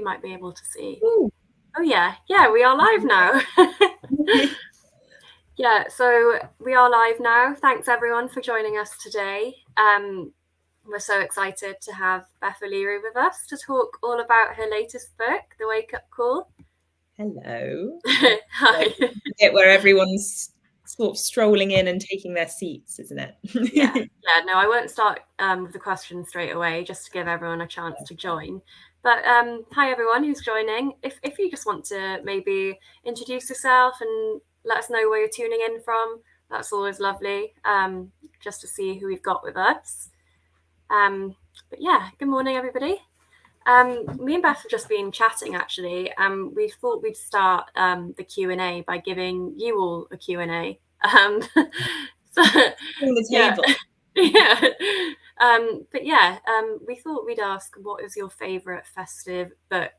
you might be able to see. Ooh. Oh yeah, we are live now. Yeah, so we are live now. Thanks everyone for joining us today. We're so excited to have Beth O'Leary with us to talk all about her latest book, The Wake Up Call. Hello. Hi. Where everyone's sort of strolling in and taking their seats, isn't it? Yeah, no, I won't start with the question straight away, just to give everyone a chance to join. But hi everyone who's joining. If you just want to maybe introduce yourself and let us know where you're tuning in from, that's always lovely, just to see who we've got with us. But yeah, good morning everybody. Me and Beth have just been chatting actually. We thought we'd start the Q&A by giving you all a Q&A. So On the table. Yeah. But yeah, we thought we'd ask, what is your favourite festive book,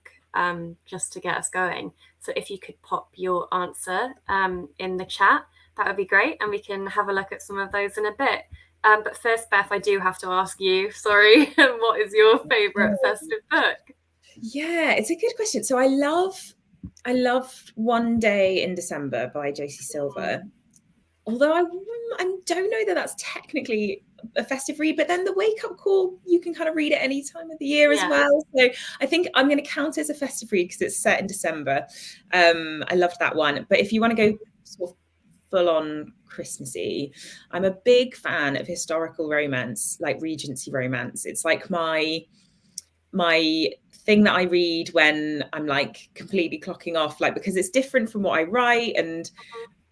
just to get us going. So if you could pop your answer in the chat, that would be great, and we can have a look at some of those in a bit. But first, Beth, I do have to ask you, sorry, what is your favourite festive book? Yeah, it's a good question. So I love One Day in December by Josie Silver. Although I don't know that that's technically a festive read, but then The Wake Up Call, you can kind of read it any time of the year as well. So I think I'm going to count it as a festive read because it's set in December. I loved that one. But if you want to go sort of full on Christmassy, I'm a big fan of historical romance, like Regency romance. It's like my thing that I read when I'm like completely clocking off, like, because it's different from what I write, and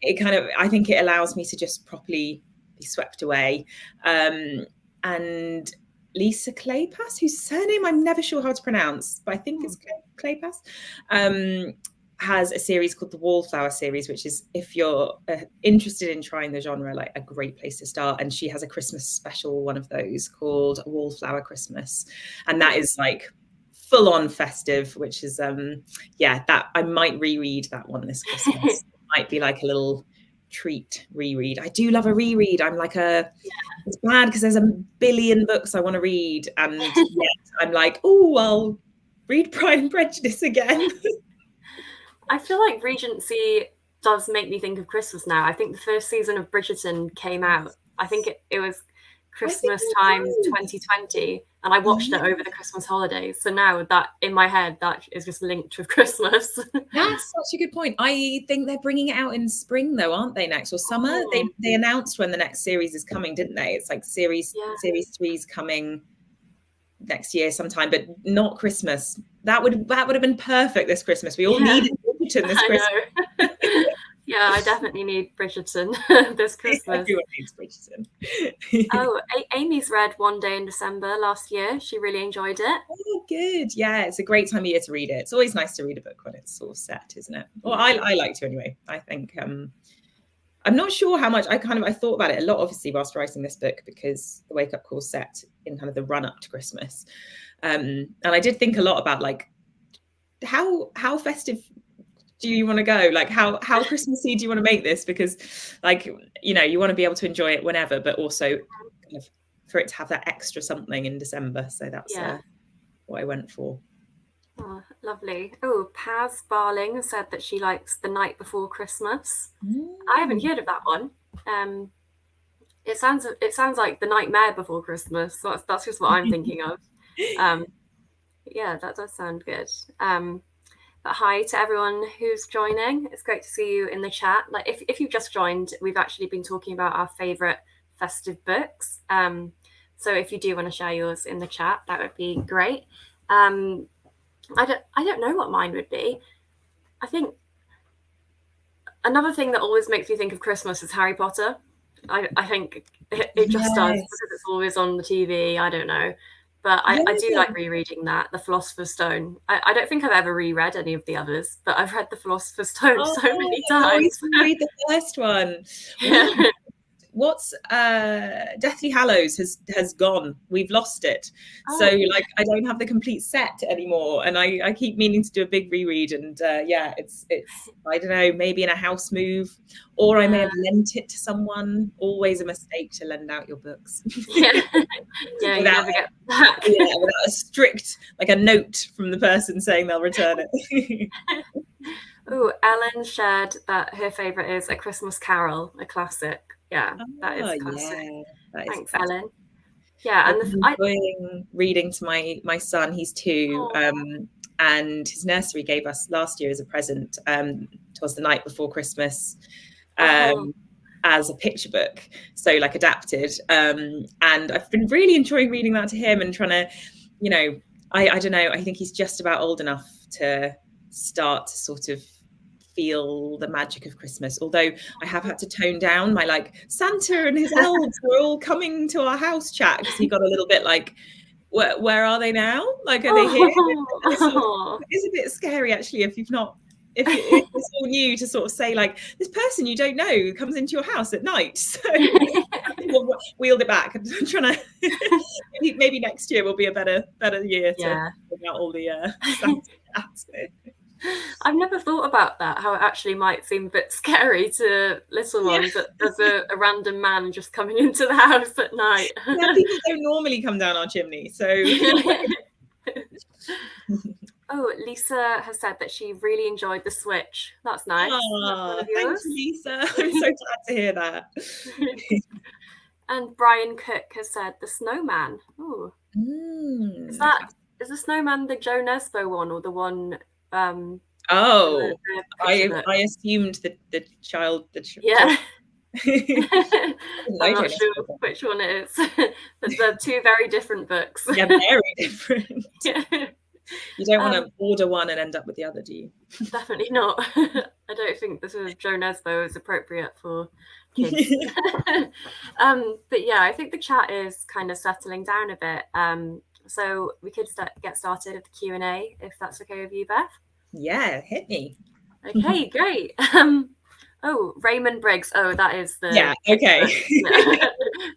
it kind of, I think it allows me to just properly be swept away. And Lisa Kleypas, whose surname I'm never sure how to pronounce, but I think it's Kleypas, has a series called the Wallflower series, which is, if you're interested in trying the genre, like a great place to start. And she has a Christmas special, one of those, called Wallflower Christmas, and that is like full on festive, which is that I might reread that one this Christmas. Might be like a little treat reread. I do love a reread. I'm like it's bad because there's a billion books I want to read, and yet I'm like, oh, I'll read Pride and Prejudice again. I feel like Regency does make me think of Christmas now. I think the first season of Bridgerton came out, I think it was Christmas time 2020, and I watched it over the Christmas holidays. So now that in my head, that is just linked with Christmas. That's such a good point. I think they're bringing it out in spring though, aren't they, next, or summer? They announced when the next series is coming, didn't they? It's like series 3 is coming next year sometime, but not Christmas. That would have been perfect this Christmas. We all needed Bridgerton this Christmas. Yeah, I definitely need Bridgerton this Christmas. Everyone needs Bridgerton. Oh, Amy's read One Day in December last year. She really enjoyed it. Oh, good. Yeah, it's a great time of year to read it. It's always nice to read a book when it's sort of set, isn't it? Well, I like to anyway. I think I'm not sure how much I thought about it a lot, obviously, whilst writing this book, because The Wake Up Call set in kind of the run up to Christmas. And I did think a lot about like how festive do you want to go? Like how Christmassy do you want to make this? Because like, you know, you want to be able to enjoy it whenever, but also kind of for it to have that extra something in December. So that's what I went for. Oh, lovely. Oh, Paz Barling said that she likes The Night Before Christmas. I haven't heard of that one. It sounds like The Nightmare Before Christmas. So that's just what I'm thinking of. Yeah, that does sound good. But hi to everyone who's joining. It's great to see you in the chat. Like if you've just joined, we've actually been talking about our favourite festive books. So if you do want to share yours in the chat, that would be great. I don't know what mine would be. I think another thing that always makes me think of Christmas is Harry Potter. I think it just does, because it's always on the TV. I don't know. But I do like rereading that, The Philosopher's Stone. I don't think I've ever reread any of the others, but I've read The Philosopher's Stone so many times. I read the first one. what's Deathly Hallows has gone. We've lost it. So like I don't have the complete set anymore, and I keep meaning to do a big reread. And yeah, it's I don't know, maybe in a house move, or I may have lent it to someone. Always a mistake to lend out your books. Yeah, yeah, you never get back. Yeah, without a strict, like a note from the person saying they'll return it. Oh, Ellen shared that her favourite is A Christmas Carol, a classic. Yeah, that is classic. Yeah, that is Thanks, classic. Ellen. Yeah, I've and been enjoying reading to my son. He's 2, and his nursery gave us last year as a present. Twas the Night Before Christmas, as a picture book, so like adapted. And I've been really enjoying reading that to him and trying to, you know, I don't know. I think he's just about old enough to start to sort of feel the magic of Christmas, although I have had to tone down my like Santa and his elves were all coming to our house chat, because he got a little bit like, where are they now? Like, are they here? It's a bit scary actually if you've not, if it's all new, to sort of say like, this person you don't know comes into your house at night. So we'll wheeled it back. I'm trying to maybe next year will be a better year to bring out all the I've never thought about that, how it actually might seem a bit scary to little ones that there's a random man just coming into the house at night. Yeah, people don't normally come down our chimney, so. Oh, Lisa has said that she really enjoyed the Switch. That's nice. Oh, thanks, Lisa. I'm so glad to hear that. And Brian Cook has said The Snowman. Oh, is the Snowman the Joe Nesbo one, or the one? I assumed the child. Yeah. I'm not sure which one it is. They're 2 very different books. Yeah, very different. You don't want to order one and end up with the other, do you? Definitely not. I don't think this is Joe Nesbo is appropriate for kids. But yeah, I think the chat is kind of settling down a bit. So we could get started with the Q&A, if that's okay with you, Beth. Yeah, hit me. Okay, great. Oh, Raymond Briggs. Oh, that is the. Yeah, okay.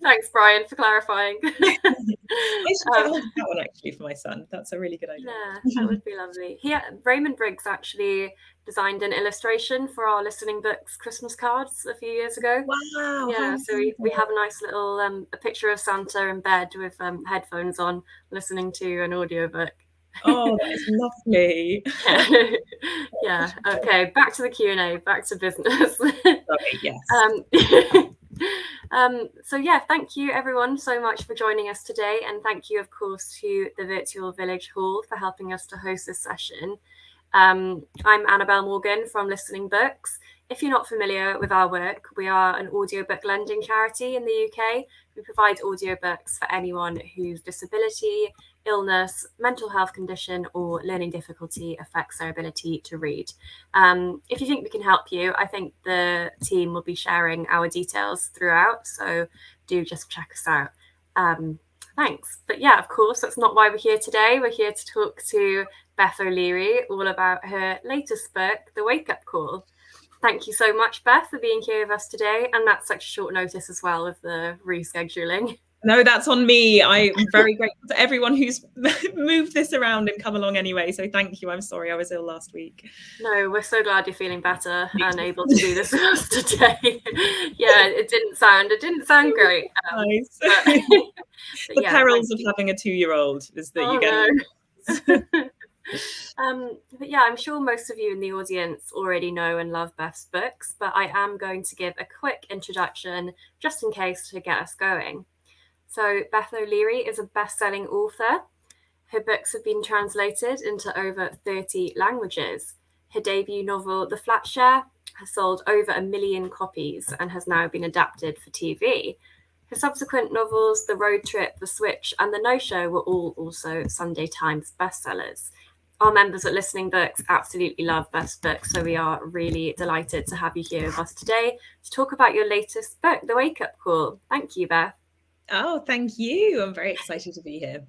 Thanks, Brian, for clarifying. I should hold that one actually for my son. That's a really good idea. Yeah, that would be lovely. Raymond Briggs actually designed an illustration for our Listening Books Christmas cards a few years ago. Wow. Yeah, so we have a nice little a picture of Santa in bed with headphones on, listening to an audiobook. Oh, that's lovely. Yeah. Okay. Back to the Q&A. Back to business. Sorry, yes. So yeah, thank you everyone so much for joining us today, and thank you, of course, to the Virtual Village Hall for helping us to host this session. I'm Annabelle Morgan from Listening Books. If you're not familiar with our work, we are an audiobook lending charity in the UK. We provide audiobooks for anyone whose disability, illness, mental health condition, or learning difficulty affects their ability to read. If you think we can help you, I think the team will be sharing our details throughout, so do just check us out. Thanks. But yeah, of course, that's not why we're here today. We're here to talk to Beth O'Leary all about her latest book, The Wake-Up Call. Thank you so much, Beth, for being here with us today. And that's such short notice as well with the rescheduling. No, that's on me. I'm very grateful to everyone who's moved this around and come along anyway. So thank you. I'm sorry I was ill last week. No, we're so glad you're feeling better and able to do this with us today. Yeah, it didn't sound great. Nice. The perils of having a 2-year-old is that you get. But yeah, I'm sure most of you in the audience already know and love Beth's books, but I am going to give a quick introduction just in case to get us going. So Beth O'Leary is a best-selling author. Her books have been translated into over 30 languages. Her debut novel, The Flatshare, has sold over 1 million copies and has now been adapted for TV. Her subsequent novels, The Road Trip, The Switch, and The No-Show were all also Sunday Times bestsellers. Our members at Listening Books absolutely love Beth's books, so we are really delighted to have you here with us today to talk about your latest book, The Wake-Up Call. Thank you, Beth. Oh, thank you. I'm very excited to be here.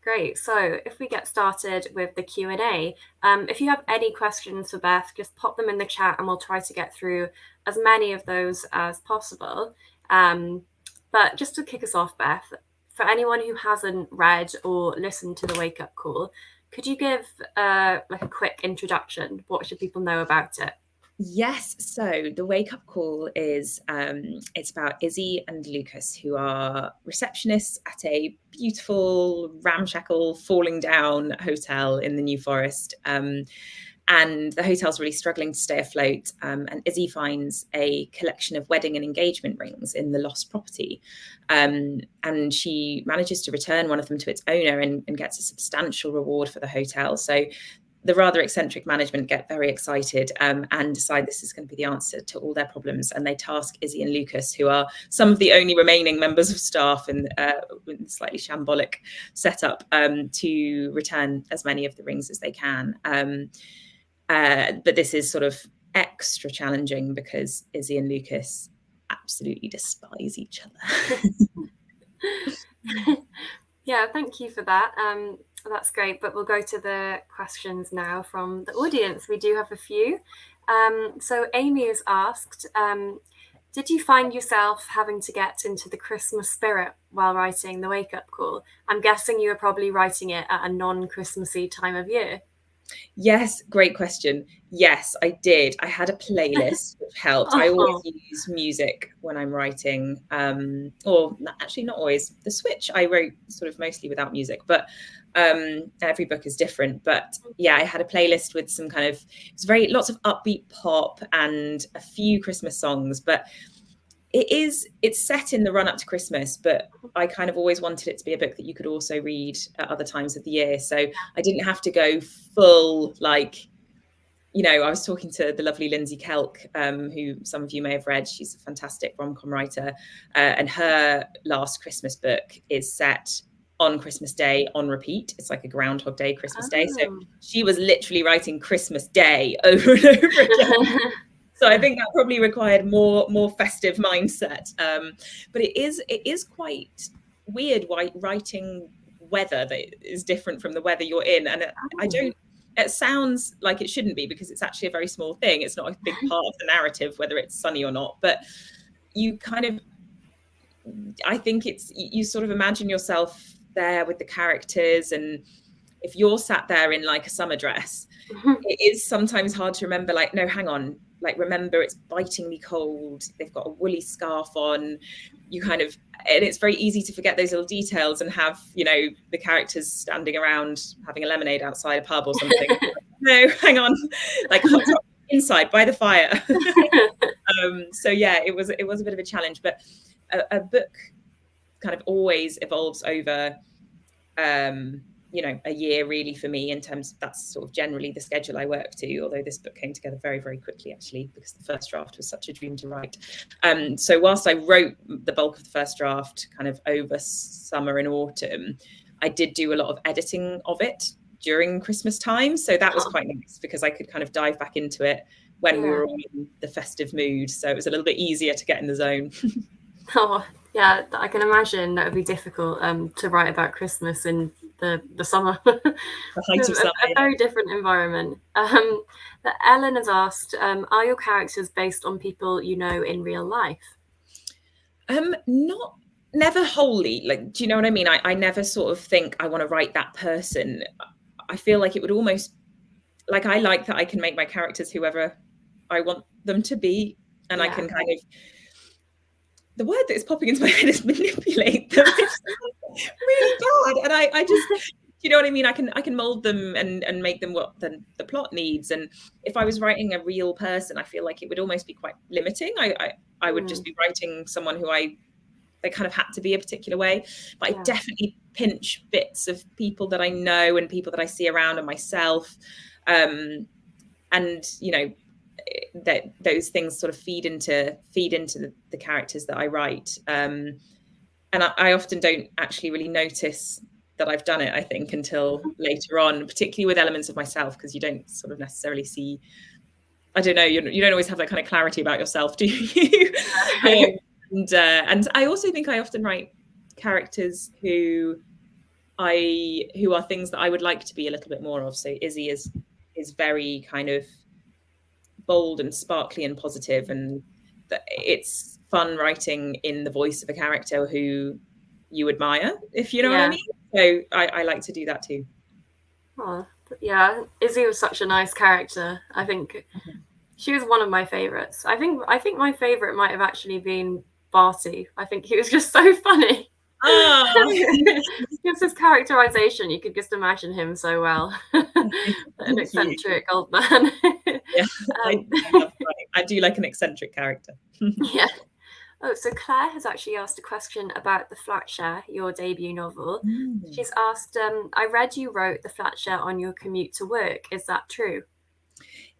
Great. So if we get started with the Q&A, if you have any questions for Beth, just pop them in the chat and we'll try to get through as many of those as possible. But just to kick us off, Beth, for anyone who hasn't read or listened to the Wake Up Call, could you give like a quick introduction? What should people know about it? Yes, so the Wake Up Call is it's about Izzy and Lucas, who are receptionists at a beautiful, ramshackle, falling down hotel in the New Forest. And the hotel's really struggling to stay afloat. And Izzy finds a collection of wedding and engagement rings in the lost property. And she manages to return one of them to its owner and gets a substantial reward for the hotel. So the rather eccentric management get very excited and decide this is going to be the answer to all their problems. And they task Izzy and Lucas, who are some of the only remaining members of staff in slightly shambolic setup, to return as many of the rings as they can. But this is sort of extra challenging because Izzy and Lucas absolutely despise each other. Yeah, thank you for that. That's great, but we'll go to the questions now from the audience. We do have a few. So Amy has asked, did you find yourself having to get into the Christmas spirit while writing the Wake Up Call? I'm guessing you were probably writing it at a non-Christmassy time of year. Yes, great question. Yes, I did. I had a playlist which helped. I always use music when I'm writing, or actually not always. The Switch I wrote sort of mostly without music, but every book is different. But yeah, I had a playlist with some kind of, it was lots of upbeat pop and a few Christmas songs, but it's set in the run up to Christmas, but I kind of always wanted it to be a book that you could also read at other times of the year. So I didn't have to go full, like, you know, I was talking to the lovely Lindsay Kelk, who some of you may have read. She's a fantastic rom-com writer. And her last Christmas book is set on Christmas Day on repeat. It's like a Groundhog Day, Christmas Day. So she was literally writing Christmas Day over and over again. So I think that probably required more festive mindset. But it is quite weird writing weather that is different from the weather you're in. And it sounds like it shouldn't be, because it's actually a very small thing. It's not a big part of the narrative, whether it's sunny or not. But you kind of, I think you sort of imagine yourself there with the characters. And if you're sat there in like a summer dress, it is sometimes hard to remember, like, no, hang on, like, remember it's bitingly cold, they've got a woolly scarf on, you kind of, and it's very easy to forget those little details and have, you know, the characters standing around having a lemonade outside a pub or something. No, hang on, like, hot chocolate inside by the fire. So yeah, it was a bit of a challenge, but a book kind of always evolves over you know, a year really for me, in terms of, that's sort of generally the schedule I work to, although this book came together very, very quickly, actually, because the first draft was such a dream to write. So whilst I wrote the bulk of the first draft kind of over summer and autumn, I did do a lot of editing of it during Christmas time. So that was quite nice, because I could kind of dive back into it when we were all in the festive mood. So it was a little bit easier to get in the zone. Oh, yeah, I can imagine that would be difficult to write about Christmas in the summer. The height of summer, a very different environment. But Ellen has asked, are your characters based on people you know in real life? Never wholly. Like, do you know what I mean? I never sort of think I want to write that person. I feel like it would almost, like, I like that I can make my characters whoever I want them to be, and I can kind of, the word that is popping into my head is manipulate them. It's really bad. And I just, you know what I mean? I can mold them and make them what the plot needs. And if I was writing a real person, I feel like it would almost be quite limiting. I would just be writing someone who they kind of had to be a particular way. But I definitely pinch bits of people that I know and people that I see around, and myself. And, you know, that those things sort of feed into the characters that I write. And I often don't actually really notice that I've done it, I think, until later on, particularly with elements of myself, because you don't sort of necessarily see, I don't know, you don't always have that kind of clarity about yourself, do you? And I also think I often write characters who are things that I would like to be a little bit more of. So Izzy is very kind of bold and sparkly and positive, and it's fun writing in the voice of a character who you admire, if you know what I mean. So I like to do that too. Oh, yeah, Izzy was such a nice character. I think she was one of my favorites. I think my favorite might have actually been Barty. I think he was just so funny. Oh, Just his characterization, you could just imagine him so well. An eccentric old man. Yeah, I do like an eccentric character. Yeah. Oh, so Claire has actually asked a question about the Flatshare, your debut novel. She's asked, I read you wrote the Flatshare on your commute to work. Is that true?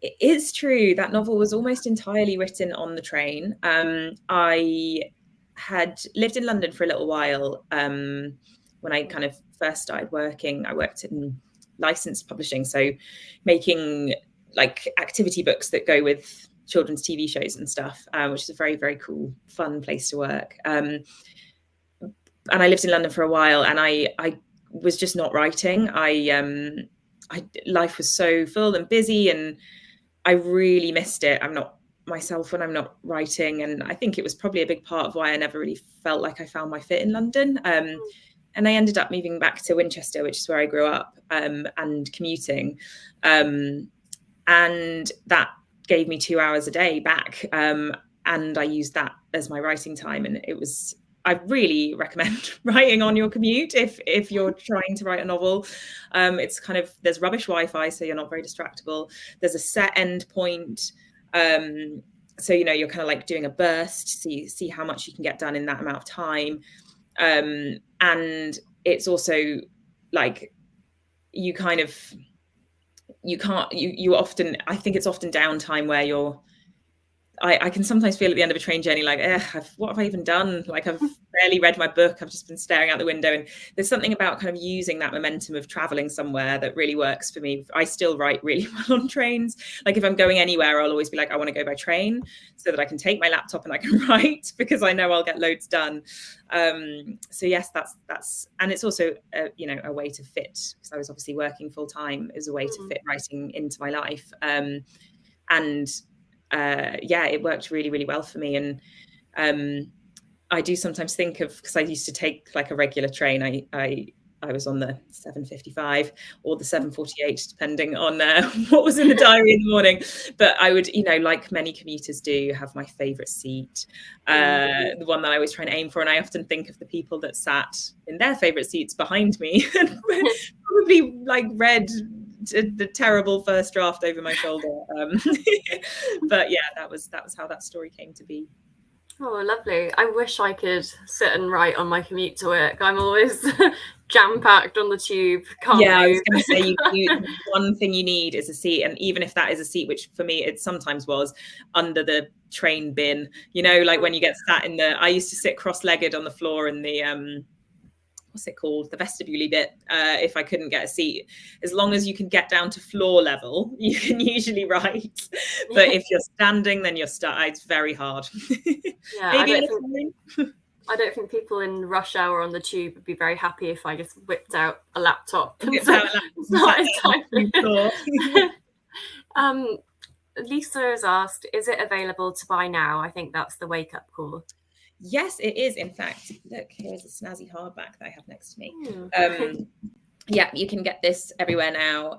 It is true. That novel was almost entirely written on the train. I had lived in London for a little while when I kind of first started working. I worked in licensed publishing, so making like activity books that go with children's TV shows and stuff, which is a very, very cool, fun place to work. And I lived in London for a while, and I was just not writing. Life was so full and busy, and I really missed it. I'm not myself when I'm not writing, and I think it was probably a big part of why I never really felt like I found my fit in London. And I ended up moving back to Winchester, which is where I grew up, and commuting, and that gave me 2 hours a day back, and I used that as my writing time. And I really recommend writing on your commute if you're trying to write a novel. It's kind of, there's rubbish Wi-Fi, so you're not very distractible. There's a set end point, so you're kind of like doing a burst, see how much you can get done in that amount of time. And it's also like you often, I think it's often downtime where I can sometimes feel at the end of a train journey like, what have I even done? Like, I've barely read my book. I've just been staring out the window. And there's something about kind of using that momentum of traveling somewhere that really works for me. I still write really well on trains. Like, if I'm going anywhere, I'll always be like, I want to go by train so that I can take my laptop and I can write, because I know I'll get loads done. So yes, that's, and it's also a way to fit, because I was obviously working full time, is a way to fit writing into my life. It worked really, really well for me. And I do sometimes think of, because I used to take like a regular train. I was on the 7:55 or the 7:48, depending on what was in the diary in the morning. But I would, like many commuters do, have my favourite seat, the one that I always try and aim for. And I often think of the people that sat in their favourite seats behind me and probably like read the terrible first draft over my shoulder. But yeah, that was how that story came to be. Oh, lovely. I wish I could sit and write on my commute to work. I'm always jam-packed on the tube. Can't move. I was going to say, one thing you need is a seat. And even if that is a seat, which for me it sometimes was, under the train bin, like when you get sat in I used to sit cross-legged on the floor in the what's it called, the vestibule bit, if I couldn't get a seat. As long as you can get down to floor level, you can usually write. But if you're standing, then you're stuck. It's very hard. Yeah, I don't think people in rush hour on the tube would be very happy if I just whipped out a laptop. Lisa has asked, is it available to buy now? I think that's the wake up call. Yes, it is. In fact, look, here's a snazzy hardback that I have next to me. Yeah, you can get this everywhere now.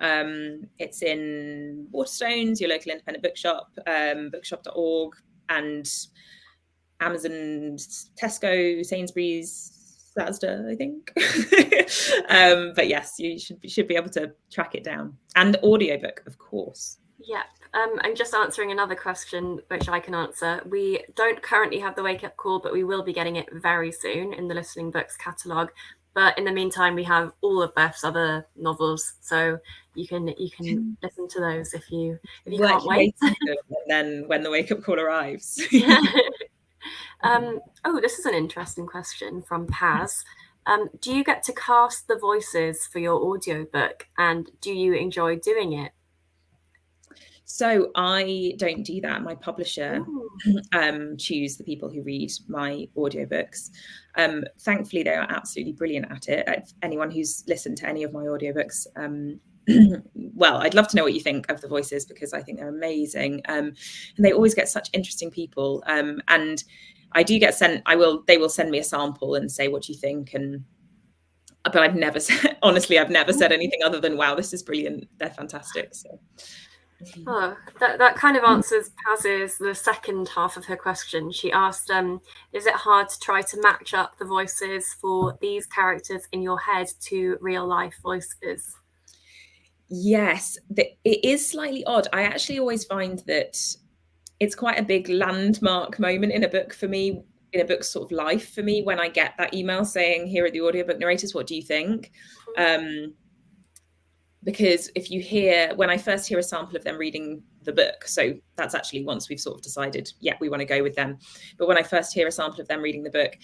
It's in Waterstones, your local independent bookshop, bookshop.org, and Amazon, Tesco, Sainsbury's, Asda, I think. But yes, you should be able to track it down. And audiobook, of course. Yeah. I'm just answering another question, which I can answer. We don't currently have the wake up call, but we will be getting it very soon in the Listening Books catalogue. But in the meantime, we have all of Beth's other novels, so you can listen to those if you can't wait. And then when the wake up call arrives. Oh, this is an interesting question from Paz. Do you get to cast the voices for your audiobook, and do you enjoy doing it? So I don't do that. My publisher choose the people who read my audiobooks. Thankfully, they are absolutely brilliant at it. Anyone who's listened to any of my audiobooks, well, I'd love to know what you think of the voices, because I think they're amazing. And they always get such interesting people. And I do get sent, they will send me a sample and say, what do you think? But I've never said, honestly, I've never said anything other than, wow, this is brilliant. They're fantastic. So. Oh, that kind of answers Paz's the second half of her question. She asked, is it hard to try to match up the voices for these characters in your head to real life voices? Yes, it is slightly odd. I actually always find that it's quite a big landmark moment in a book for me, in a book's sort of life for me, when I get that email saying, here are the audiobook narrators, what do you think? Because when I first hear a sample of them reading the book, so that's actually once we've sort of decided, yeah, we want to go with them. But when I first hear a sample of them reading the book,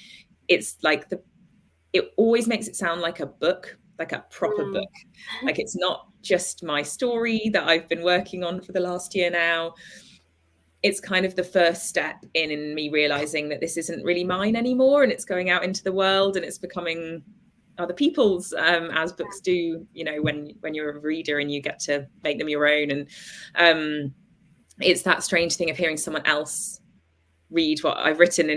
it's like it always makes it sound like a book, like a proper book. Like it's not just my story that I've been working on for the last year now. It's kind of the first step in me realizing that this isn't really mine anymore, and it's going out into the world and it's becoming other people's, as books do, when you're a reader and you get to make them your own. And it's that strange thing of hearing someone else read what I've written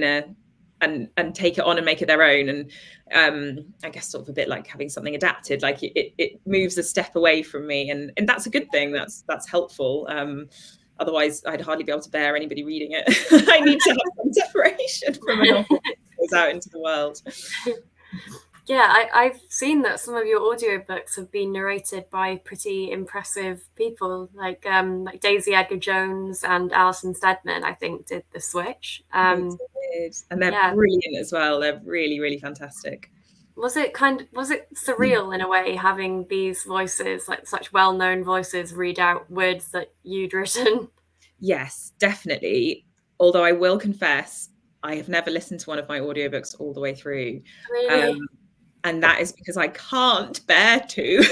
and take it on and make it their own. And I guess sort of a bit like having something adapted, like it moves a step away from me, and that's a good thing. That's helpful. Otherwise I'd hardly be able to bear anybody reading it. I need to have some separation from a novel that goes out into the world. Yeah, I've seen that some of your audiobooks have been narrated by pretty impressive people, like Daisy Edgar Jones and Alison Steadman, I think, did the switch. And they're brilliant as well. They're really, really fantastic. Was it surreal in a way, having these voices, like such well-known voices, read out words that you'd written? Yes, definitely. Although I will confess, I have never listened to one of my audiobooks all the way through. Really? And that is because I can't bear to.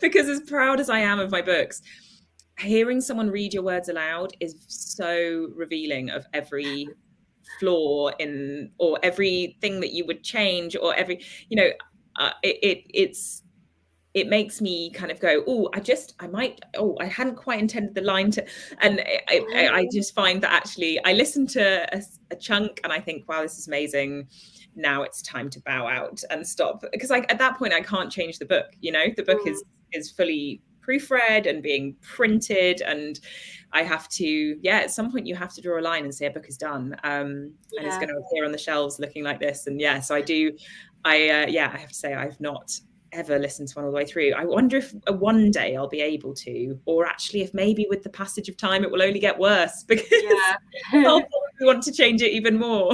Because as proud as I am of my books, hearing someone read your words aloud is so revealing of every flaw or everything that you would change, or every, it makes me kind of go, I hadn't quite intended the line to, and I just find that actually I listen to a chunk and I think, wow, this is amazing. Now it's time to bow out and stop, because at that point I can't change the book. The book is fully proofread and being printed, and I have to, at some point you have to draw a line and say a book is done, and it's going to appear on the shelves looking like this. And so I have to say I've not ever listened to one all the way through. I wonder if one day I'll be able to, or actually if maybe with the passage of time it will only get worse, because I'll probably want to change it even more.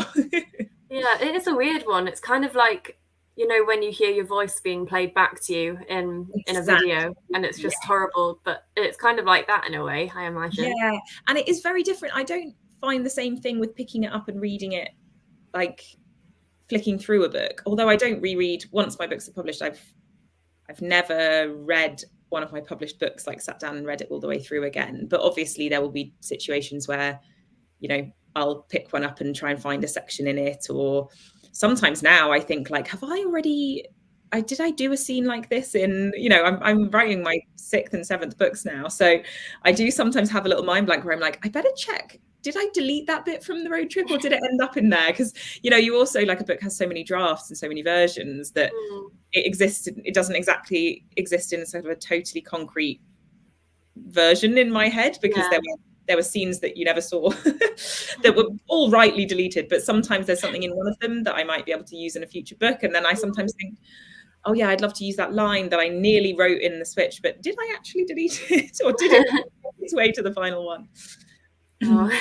Yeah, it is a weird one. It's kind of like, when you hear your voice being played back to you in a video, and it's just horrible, but it's kind of like that in a way, I imagine. Yeah, and it is very different. I don't find the same thing with picking it up and reading it, like flicking through a book. Although I don't reread once my books are published. I've never read one of my published books, like sat down and read it all the way through again. But obviously there will be situations where, I'll pick one up and try and find a section in it. Or sometimes now I think, like, did I do a scene like this in, I'm writing my 6th and 7th books now. So I do sometimes have a little mind blank where I'm like, I better check. Did I delete that bit from the road trip, or did it end up in there? Because, you also, like, a book has so many drafts and so many versions that it doesn't exactly exist in sort of a totally concrete version in my head, because there were scenes that you never saw that were all rightly deleted, but sometimes there's something in one of them that I might be able to use in a future book, and then I sometimes think, oh yeah, I'd love to use that line that I nearly wrote in the switch, but did I actually delete it, or did it make its way to the final one? Do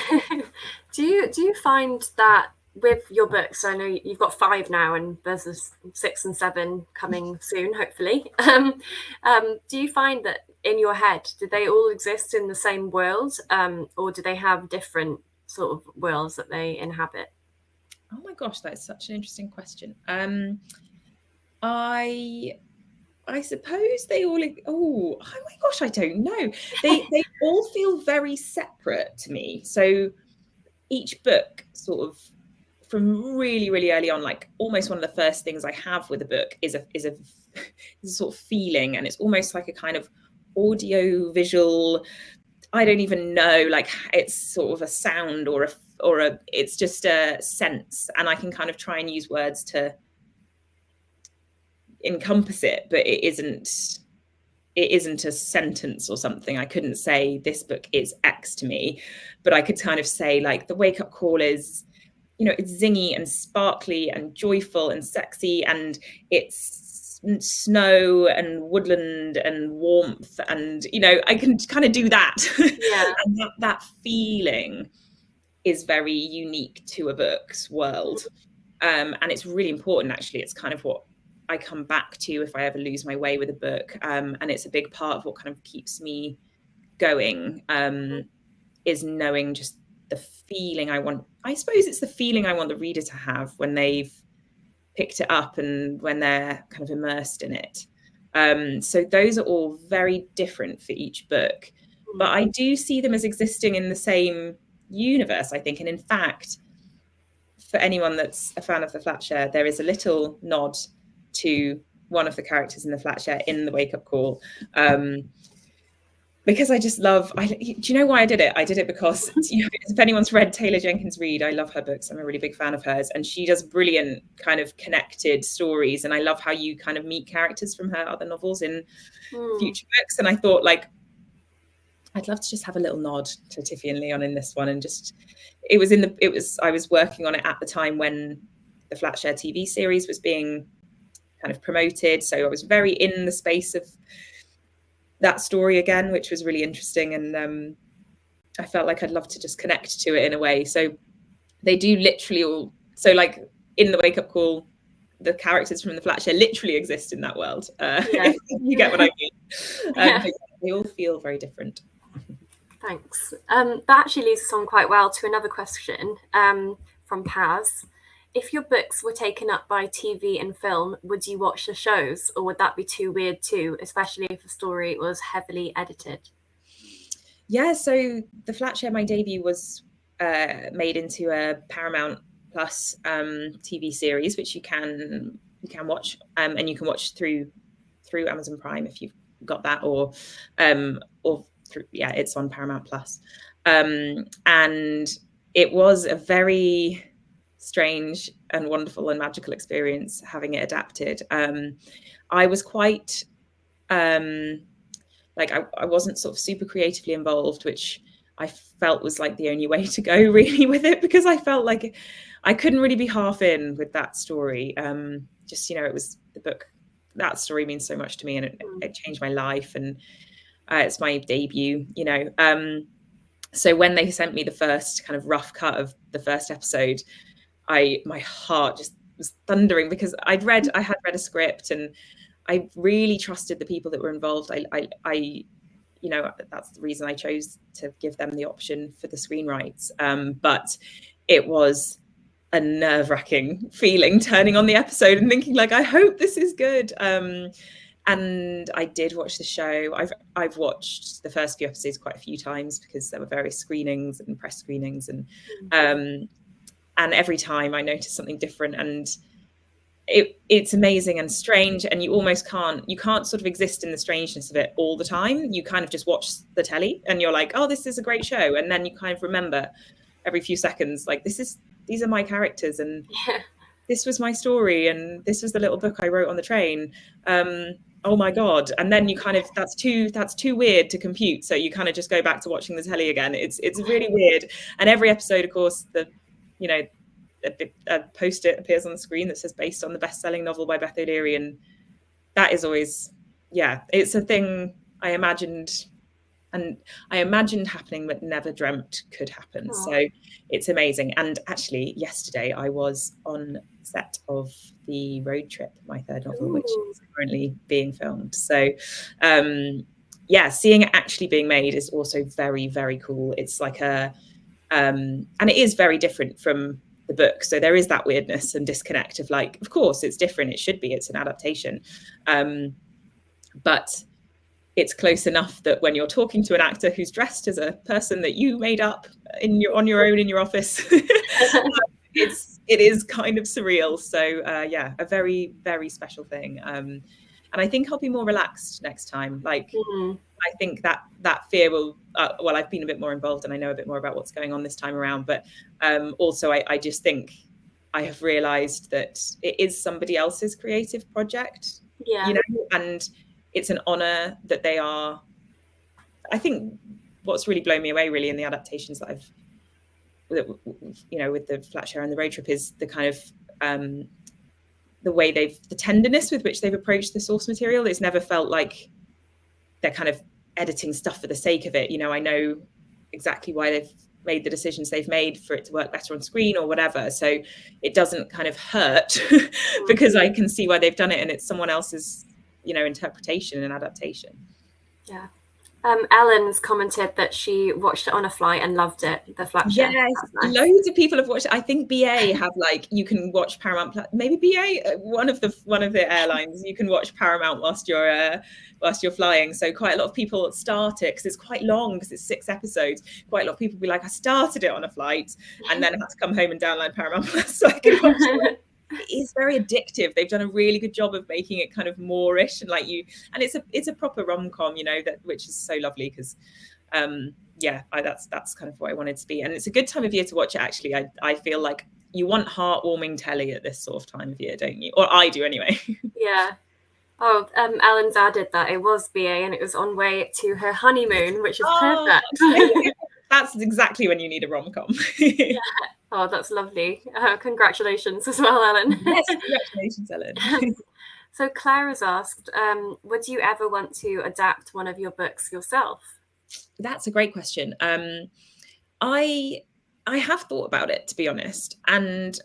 you find that with your books, I know you've got 5 now and there's a 6 and 7 coming soon, hopefully, do you find that in your head, do they all exist in the same world, or do they have different sort of worlds that they inhabit? Oh my gosh, that is such an interesting question. I suppose they all, oh my gosh, I don't know. They all feel very separate to me. So each book sort of, from really, really early on, like almost one of the first things I have with a book is a sort of feeling, and it's almost like a kind of audio visual, I don't even know, like it's sort of a sound or it's just a sense, and I can kind of try and use words to encompass it, but it isn't a sentence or something. I couldn't say this book is X to me, but I could kind of say like the wake up call is, it's zingy and sparkly and joyful and sexy, and it's snow and woodland and warmth, and I can kind of do that. Yeah. And that feeling is very unique to a book's world. And it's really important, actually. It's kind of what I come back to if I ever lose my way with a book. And it's a big part of what kind of keeps me going, is knowing just the feeling I want. I suppose it's the feeling I want the reader to have when they've picked it up and when they're kind of immersed in it. So those are all very different for each book, but I do see them as existing in the same universe, I think. And in fact, for anyone that's a fan of the Flatshare, there is a little nod to one of the characters in the Flatshare in the wake up call, because I just love. Do you know why I did it? I did it because if anyone's read Taylor Jenkins Reid, I love her books. I'm a really big fan of hers, and she does brilliant kind of connected stories. And I love how you kind of meet characters from her other novels in future books. And I thought, like, I'd love to just have a little nod to Tiffy and Leon in this one, and just I was working on it at the time when the Flatshare TV series was being kind of promoted, so I was very in the space of that story again, which was really interesting, and I felt like I'd love to just connect to it in a way. So they do literally all, so like in the wake up call, the characters from the Flatshare literally exist in that world. If you get what I mean. But they all feel very different. Thanks. That actually leads us on quite well to another question from Paz. If your books were taken up by TV and film, would you watch the shows, or would that be too weird too, especially if the story was heavily edited? Yeah, so the Flatshare, my debut, was made into a Paramount Plus TV series, which you can watch, and you can watch through Amazon Prime if you've got that, or through, it's on Paramount Plus, and it was a very strange and wonderful and magical experience having it adapted. I was quite I wasn't sort of super creatively involved, which I felt was like the only way to go really with it, because I felt like I couldn't really be half in with that story. It was the book, that story means so much to me, and it changed my life, and it's my debut, so when they sent me the first kind of rough cut of the first episode, my heart just was thundering, because I had read a script, and I really trusted the people that were involved. I that's the reason I chose to give them the option for the screenwrites. But it was a nerve-wracking feeling turning on the episode and thinking, like, I hope this is good. And I did watch the show. I've watched the first few episodes quite a few times, because there were various screenings and press screenings, and every time I noticed something different, and it's amazing and strange, and you can't sort of exist in the strangeness of it all the time. You kind of just watch the telly and you're like, oh, this is a great show, and then you kind of remember every few seconds, like, these are my characters, and this was my story, and this was the little book I wrote on the train. Oh my god. And then you kind of, that's too weird to compute, so you kind of just go back to watching the telly again. It's really weird. And every episode, of course, a post-it appears on the screen that says based on the best-selling novel by Beth O'Leary, and that is always, it's a thing I imagined happening but never dreamt could happen. Aww. So it's amazing. And actually yesterday I was on set of The Road Trip, my third novel, which is currently being filmed. So seeing it actually being made is also very, very cool. It's like and it is very different from the book, so there is that weirdness and disconnect of, like, of course it's different, it should be, it's an adaptation, but it's close enough that when you're talking to an actor who's dressed as a person that you made up on your own in your office, it is kind of surreal. So a very, very special thing, and I think I'll be more relaxed next time. Like, I think that fear will, well, I've been a bit more involved and I know a bit more about what's going on this time around, but also I just think I have realized that it is somebody else's creative project, Yeah. and it's an honor that they are. I think what's really blown me away really in the adaptations that I've, with the Flatshare and the Road Trip, is the kind of the tenderness with which they've approached the source material. It's never felt like they're kind of editing stuff for the sake of it. I know exactly why they've made the decisions they've made for it to work better on screen or whatever. So it doesn't kind of hurt because I can see why they've done it, and it's someone else's, interpretation and adaptation. Yeah. Ellen's commented that she watched it on a flight and loved it, the Flatshare. Yes, Nice. loads of people have watched it. I think BA have, like, you can watch Paramount, maybe BA, one of the airlines, you can watch Paramount whilst you're flying. So quite a lot of people start it, because it's quite long, because it's 6 episodes. Quite a lot of people be like, I started it on a flight and then had to come home and download Paramount Plus so I could watch it. It is very addictive. They've done a really good job of making it kind of moorish, and and it's a proper rom-com, which is so lovely, because that's kind of what I wanted to be. And it's a good time of year to watch it, actually. I feel like you want heartwarming telly at this sort of time of year, don't you? Or I do anyway. Yeah. Oh, Ellen's added that it was BA and it was on way to her honeymoon, which is perfect. That's exactly when you need a rom-com. Yeah. Oh, that's lovely. Congratulations as well, Ellen. Yes, congratulations, Ellen. So Claire has asked, would you ever want to adapt one of your books yourself? That's a great question. I have thought about it, to be honest, and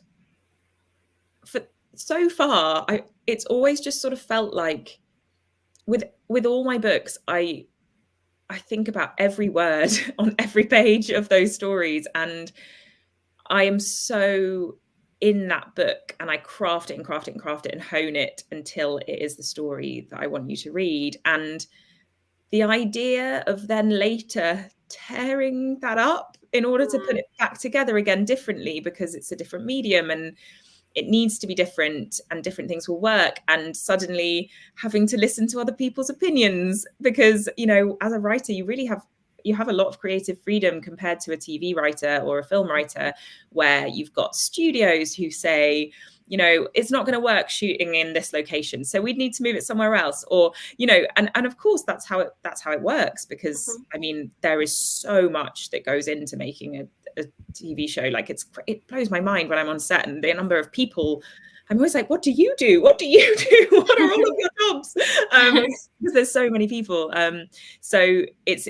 so far, it's always just sort of felt like, with all my books, I think about every word on every page of those stories, and I am so in that book, and I craft it and craft it and craft it and hone it until it is the story that I want you to read. And the idea of then later tearing that up in order to put it back together again differently, because it's a different medium and it needs to be different and different things will work, and suddenly having to listen to other people's opinions, because, as a writer, you have a lot of creative freedom compared to a TV writer or a film writer, where you've got studios who say, it's not going to work shooting in this location, so we'd need to move it somewhere else, or, and of course that's how it works, because I mean, there is so much that goes into making a TV show. Like, it blows my mind when I'm on set and the number of people. I'm always like, what do you do? What do you do? What are all of your jobs? Because there's so many people. So it's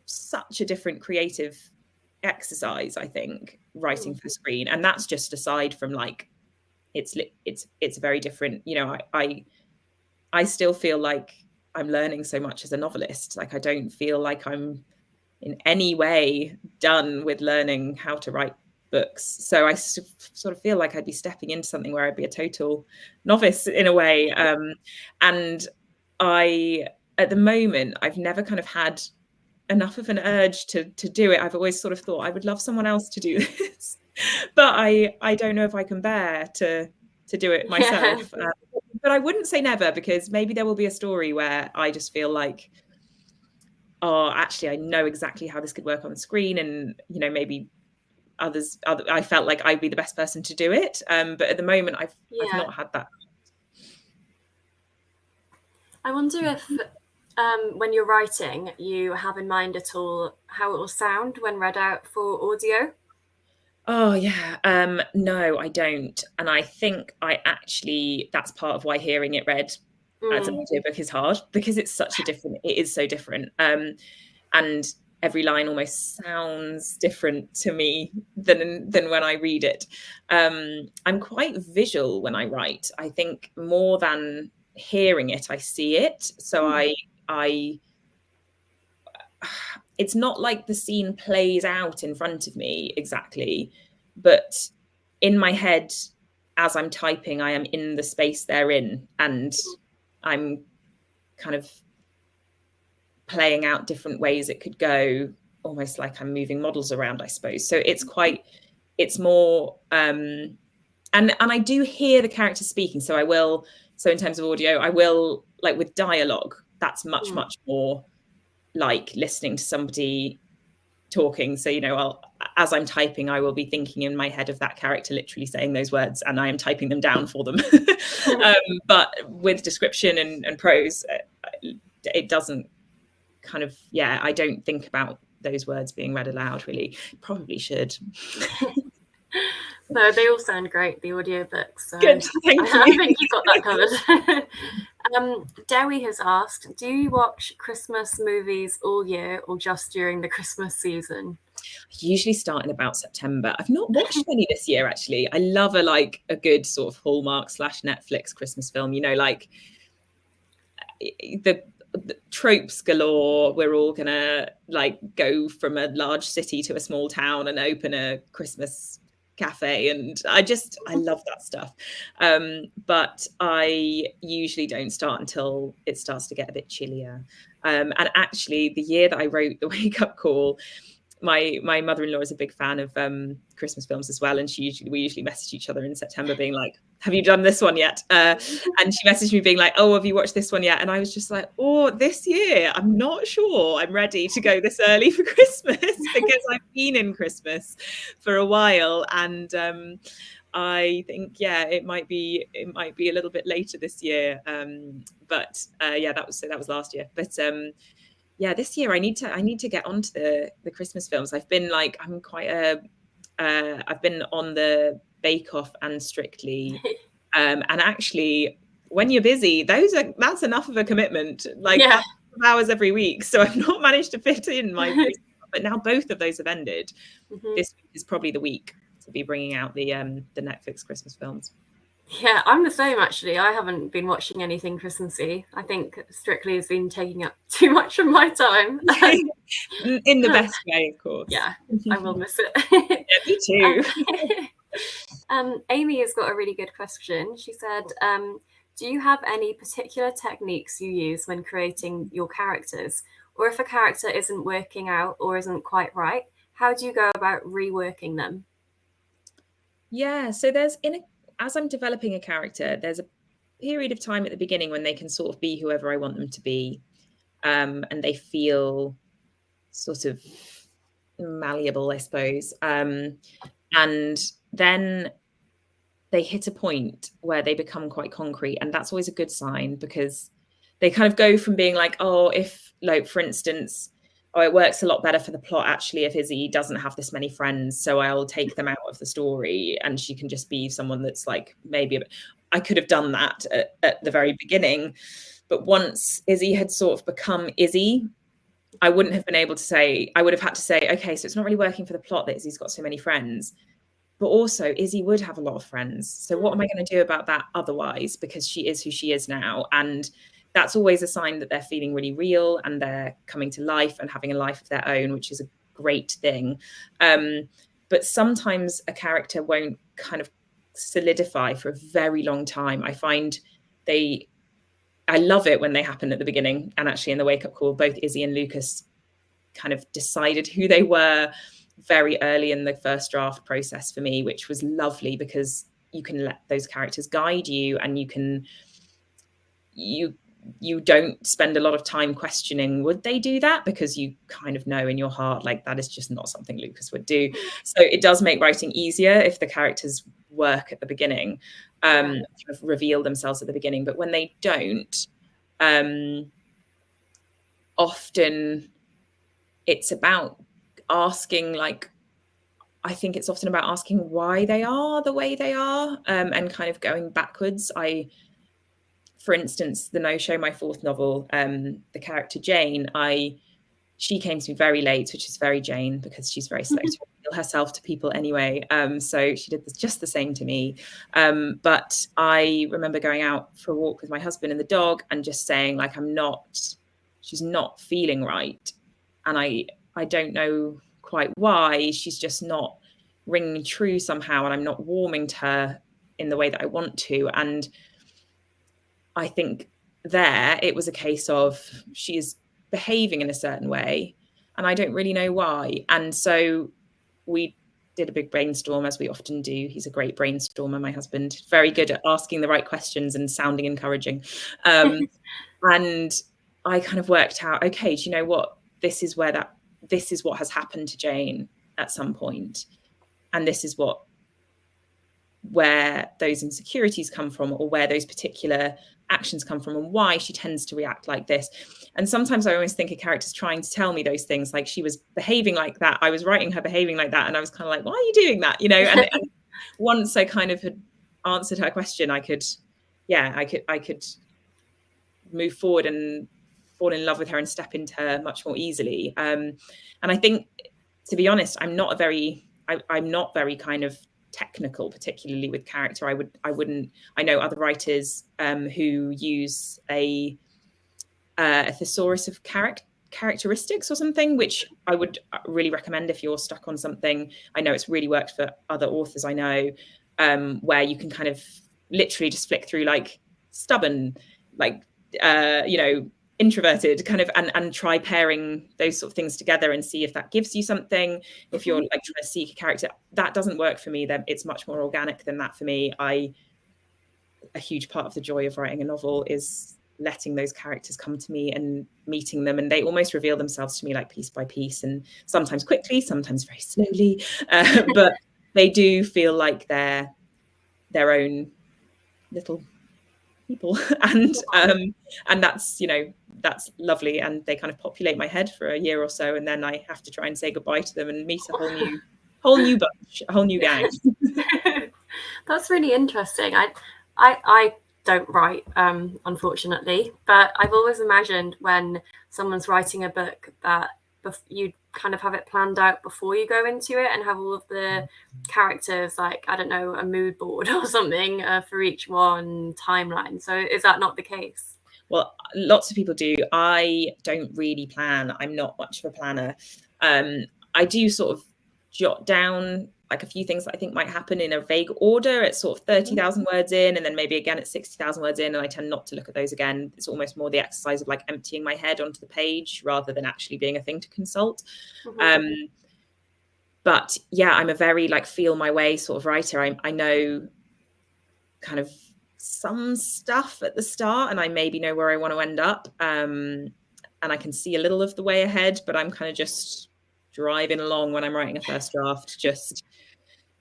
such a different creative exercise, I think, writing for screen. And that's just aside from, like, it's very different. I still feel like I'm learning so much as a novelist. Like, I don't feel like I'm in any way done with learning how to write books. So I sort of feel like I'd be stepping into something where I'd be a total novice in a way. And at the moment, I've never kind of had enough of an urge to do it. I've always sort of thought I would love someone else to do this, but I don't know if I can bear to do it myself. Yeah. But I wouldn't say never, because maybe there will be a story where I just feel like, oh, actually, I know exactly how this could work on screen, and maybe I felt like I'd be the best person to do it. But at the moment, I've not had that. I wonder if when you're writing, you have in mind at all how it will sound when read out for audio? Oh, yeah. No, I don't. And I think that's part of why hearing it read as an audiobook is hard, because it is so different. And every line almost sounds different to me than when I read it. I'm quite visual when I write. I think more than hearing it, I see it. So it's not like the scene plays out in front of me exactly, but in my head, as I'm typing, I am in the space they're in, and I'm kind of playing out different ways it could go, almost like I'm moving models around, I suppose. So it's more, and I do hear the character speaking. So in terms of audio, I will, like with dialogue, that's much more like listening to somebody talking. So, you know, as I'm typing, I will be thinking in my head of that character literally saying those words, and I am typing them down for them. But with description and prose, it doesn't kind of, I don't think about those words being read aloud, really. Probably should. No, they all sound great, the audiobooks. So Good, thank you. I think you got that covered. Dewi has asked, do you watch Christmas movies all year or just during the Christmas season? I usually start in about September. I've not watched any this year, actually. I love a good sort of Hallmark / Netflix Christmas film, you know, like the tropes galore. We're all gonna like go from a large city to a small town and open a Christmas cafe, and I love that stuff. But I usually don't start until it starts to get a bit chillier. And actually, the year that I wrote the wake up call, my mother-in-law is a big fan of Christmas films as well, and we usually message each other in September being like, have you done this one yet? And she messaged me being like, oh, have you watched this one yet? And I was just like, oh, this year I'm not sure I'm ready to go this early for Christmas, because I've been in Christmas for a while, and I think it might be a little bit later this year. But that was last year. But this year I need to get onto the Christmas films. I've been I've been on the Bake Off and Strictly, and actually, when you're busy, that's enough of a commitment. That's hours every week. So I've not managed to fit in my. But now both of those have ended. This week is probably the week to be bringing out the Netflix Christmas films. Yeah, I'm the same, actually. I haven't been watching anything Christmassy. I think Strictly has been taking up too much of my time. In the best way, of course. Yeah, I will miss it. Me too. Amy has got a really good question. She said, do you have any particular techniques you use when creating your characters? Or if a character isn't working out or isn't quite right, how do you go about reworking them? Yeah, so as I'm developing a character, there's a period of time at the beginning when they can sort of be whoever I want them to be, and they feel sort of malleable, I suppose. And then they hit a point where they become quite concrete, and that's always a good sign, because they kind of go from being like, oh, if, like, for instance, it works a lot better for the plot actually if Izzy doesn't have this many friends, so I'll take them out of the story and she can just be someone that's like, maybe I could have done that at the very beginning, but once Izzy had sort of become Izzy, I wouldn't have been able to say, I would have had to say, okay, so it's not really working for the plot that Izzy's got so many friends, but also Izzy would have a lot of friends, so what am I going to do about that otherwise, because she is who she is now. And that's always a sign that they're feeling really real and they're coming to life and having a life of their own, which is a great thing. But sometimes a character won't kind of solidify for a very long time. I find I love it when they happen at the beginning. And actually in the wake up call, both Izzy and Lucas kind of decided who they were very early in the first draft process for me, which was lovely, because you can let those characters guide you, and you don't spend a lot of time questioning, would they do that? Because you kind of know in your heart, like, that is just not something Lucas would do. So it does make writing easier if the characters work at the beginning, sort of reveal themselves at the beginning. But when they don't, often it's about asking, like, I think it's often about asking why they are the way they are, and kind of going backwards. For instance, the No-Show, my fourth novel, the character Jane, she came to me very late, which is very Jane, because she's very slow to reveal herself to people anyway. So she did just the same to me. But I remember going out for a walk with my husband and the dog and just saying, like, she's not feeling right. And I don't know quite why. She's just not ringing true somehow, and I'm not warming to her in the way that I want to. And I think it was a case of she is behaving in a certain way and I don't really know why. And so we did a big brainstorm, as we often do. He's a great brainstormer, my husband, very good at asking the right questions and sounding encouraging. And I kind of worked out, okay, do you know what? this is what has happened to Jane at some point, and this is where those insecurities come from, or where those particular actions come from, and why she tends to react like this. And sometimes I always think a character's trying to tell me those things, like she was behaving like that, I was writing her behaving like that, and I was kind of like, why are you doing that, you know? And once I kind of had answered her question, I could move forward and fall in love with her and step into her much more easily. And I think, to be honest, I'm not very kind of technical, particularly with character. I know other writers who use a thesaurus of characteristics or something, which I would really recommend if you're stuck on something. I know it's really worked for other authors I know, where you can kind of literally just flick through like stubborn, like introverted kind of, and try pairing those sort of things together and see if that gives you something. If you're like trying to seek a character, that doesn't work for me. Then it's much more organic than that for me. A huge part of the joy of writing a novel is letting those characters come to me and meeting them, and they almost reveal themselves to me like piece by piece, and sometimes quickly, sometimes very slowly, but they do feel like they're their own little people. And that's, that's lovely, and they kind of populate my head for a year or so, and then I have to try and say goodbye to them and meet a whole new bunch, a whole new gang. That's really interesting. I don't write, unfortunately, but I've always imagined when someone's writing a book that you kind of have it planned out before you go into it and have all of the characters, like, I don't know, a mood board or something for each one, timeline. So is that not the case? Well, lots of people do. I don't really plan. I'm not much of a planner. I do sort of jot down like a few things that I think might happen in a vague order at sort of 30,000 words in, and then maybe again at 60,000 words in, and I tend not to look at those again. It's almost more the exercise of like emptying my head onto the page rather than actually being a thing to consult. But yeah, I'm a very like feel my way sort of writer. I know kind of some stuff at the start, and I maybe know where I want to end up, and I can see a little of the way ahead, but I'm kind of just driving along when I'm writing a first draft, just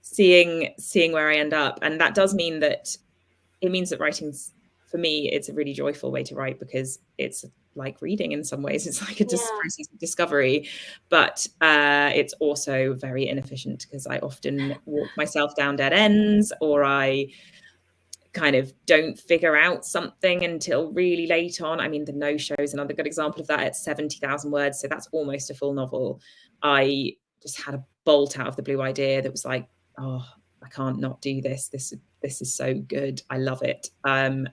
seeing where I end up. And that does mean that writing's, for me, it's a really joyful way to write, because it's like reading in some ways. It's like a process of discovery, but it's also very inefficient, because I often walk myself down dead ends, or I kind of don't figure out something until really late on. I mean, The No-Show is another good example of that at 70,000 words. So that's almost a full novel. I just had a bolt out of the blue idea that was like, oh, I can't not do this. This is so good. I love it.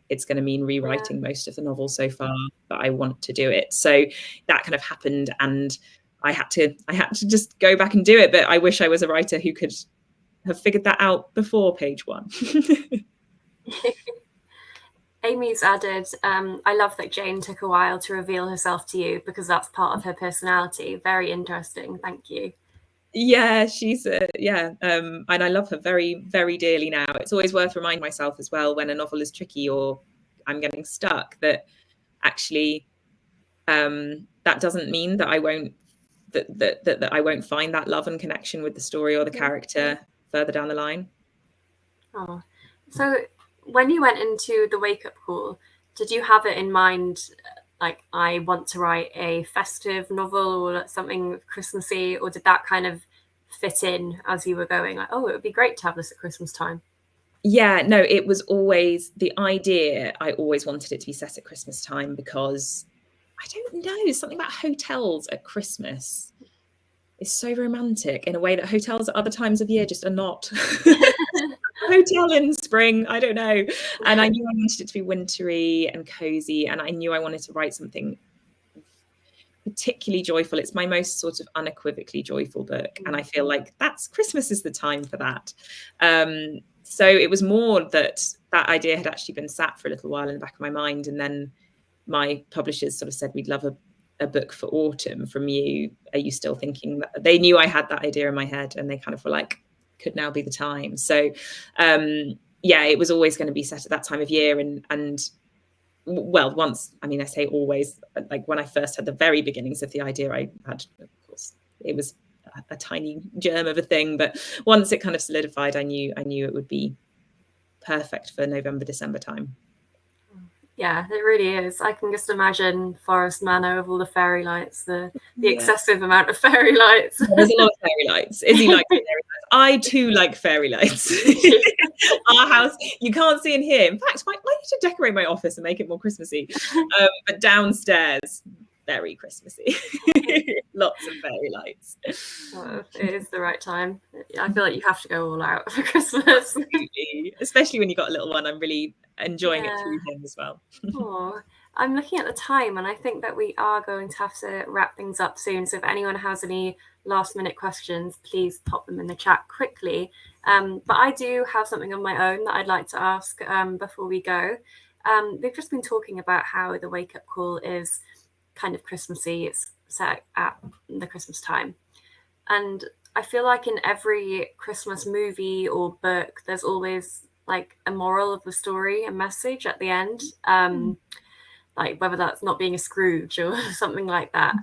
It's going to mean rewriting most of the novel so far, but I want to do it. So that kind of happened, and I had to just go back and do it. But I wish I was a writer who could have figured that out before page one. Amy's added, I love that Jane took a while to reveal herself to you, because that's part of her personality. Very interesting. Thank you. Yeah, she's and I love her very, very dearly now. It's always worth reminding myself as well, when a novel is tricky or I'm getting stuck, that actually that doesn't mean that I won't that I won't find that love and connection with the story or the character further down the line. Oh, so when you went into the wake-up call, did you have it in mind, like, I want to write a festive novel or something Christmassy, or did that kind of fit in as you were going, like, oh, it would be great to have this at Christmas time? Yeah, no, it was always the idea. I always wanted it to be set at Christmas time, because I don't know, something about hotels at Christmas is so romantic in a way that hotels at other times of year just are not. Hotel in spring, I don't know. And I knew I wanted it to be wintry and cozy, and I knew I wanted to write something particularly joyful. It's my most sort of unequivocally joyful book, and I feel like Christmas is the time for that. So it was more that idea had actually been sat for a little while in the back of my mind, and then my publishers sort of said, we'd love a book for autumn from you. Are you still thinking that? They knew I had that idea in my head, and they kind of were like, could now be the time. So yeah, it was always going to be set at that time of year, and well, once, I mean, I say always, like when I first had the very beginnings of the idea, I had, of course, it was a tiny germ of a thing, but once it kind of solidified, I knew it would be perfect for November, December time. Yeah, it really is. I can just imagine Forest Manor with all the fairy lights, the excessive amount of fairy lights. Yeah, there's a lot of fairy lights. Izzy likes fairy lights. I too like fairy lights. Our house, you can't see in here. In fact, I need to decorate my office and make it more Christmassy. But downstairs, very Christmassy. Lots of fairy lights. Well, it is the right time. I feel like you have to go all out for Christmas. Absolutely. Especially when you've got a little one. I'm really enjoying it through him as well. Oh, I'm looking at the time, and I think that we are going to have to wrap things up soon. So if anyone has any last minute questions, please pop them in the chat quickly. But I do have something on my own that I'd like to ask before we go. We've just been talking about how the wake up call is kind of Christmassy. It's set at the Christmas time. And I feel like in every Christmas movie or book, there's always like a moral of the story, a message at the end. Like whether that's not being a Scrooge or something like that.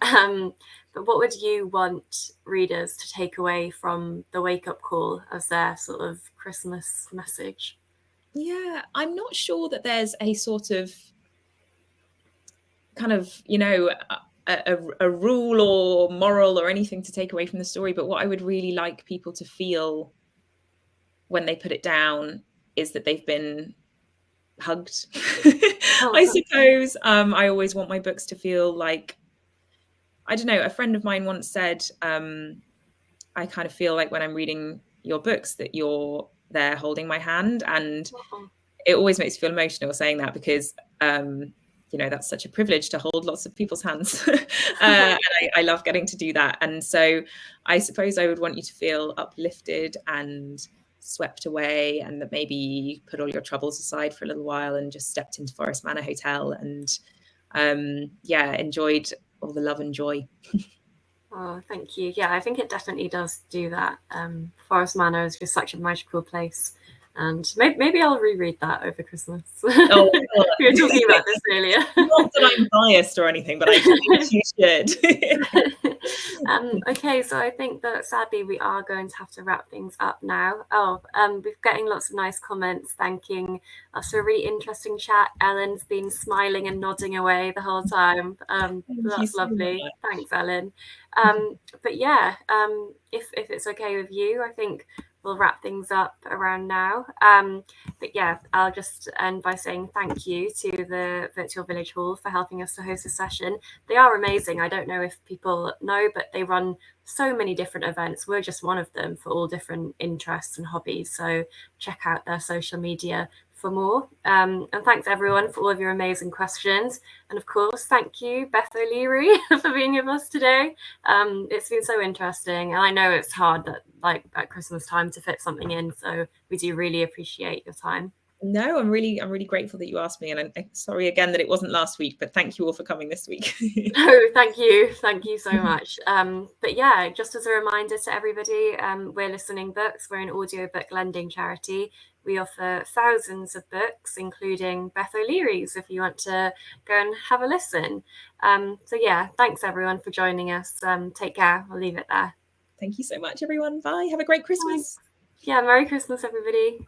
But what would you want readers to take away from the wake up call as their sort of Christmas message? Yeah, I'm not sure that there's a sort of kind of, a rule or moral or anything to take away from the story. But what I would really like people to feel when they put it down is that they've been hugged. I suppose I always want my books to feel like, I don't know, a friend of mine once said, I kind of feel like when I'm reading your books that you're there holding my hand. And it always makes me feel emotional saying that because that's such a privilege to hold lots of people's hands. And I love getting to do that. And so I suppose I would want you to feel uplifted and swept away, and that maybe you put all your troubles aside for a little while and just stepped into Forest Manor Hotel and enjoyed all the love and joy. Oh, thank you. Yeah, I think it definitely does do that. Forest Manor is just such a magical place. And maybe I'll reread that over Christmas. Oh, we were talking about this earlier. Not that I'm biased or anything, but I think you should. Okay, so I think that sadly we are going to have to wrap things up now. We're getting lots of nice comments thanking us for a really interesting chat. Ellen's been smiling and nodding away the whole time. That's lovely. Thanks, Ellen. But yeah, if it's okay with you, I think we'll wrap things up around now. But yeah, I'll just end by saying thank you to the Virtual Village Hall for helping us to host this session. They are amazing. I don't know if people know, but they run so many different events. We're just one of them for all different interests and hobbies. So check out their social media for more. And thanks everyone for all of your amazing questions. And of course, thank you, Beth O'Leary, for being with us today. It's been so interesting. And I know it's hard that at Christmas time to fit something in. So we do really appreciate your time. No, I'm really grateful that you asked me, and I'm sorry again that it wasn't last week, but thank you all for coming this week. No, thank you so much. But yeah, just as a reminder to everybody, we're Listening Books. We're an audiobook lending charity. We offer thousands of books, including Beth O'Leary's, if you want to go and have a listen. So yeah, thanks everyone for joining us. Take care. I'll leave it there. Thank you so much, everyone. Bye. Have a great Christmas. Bye. Yeah, Merry Christmas, everybody.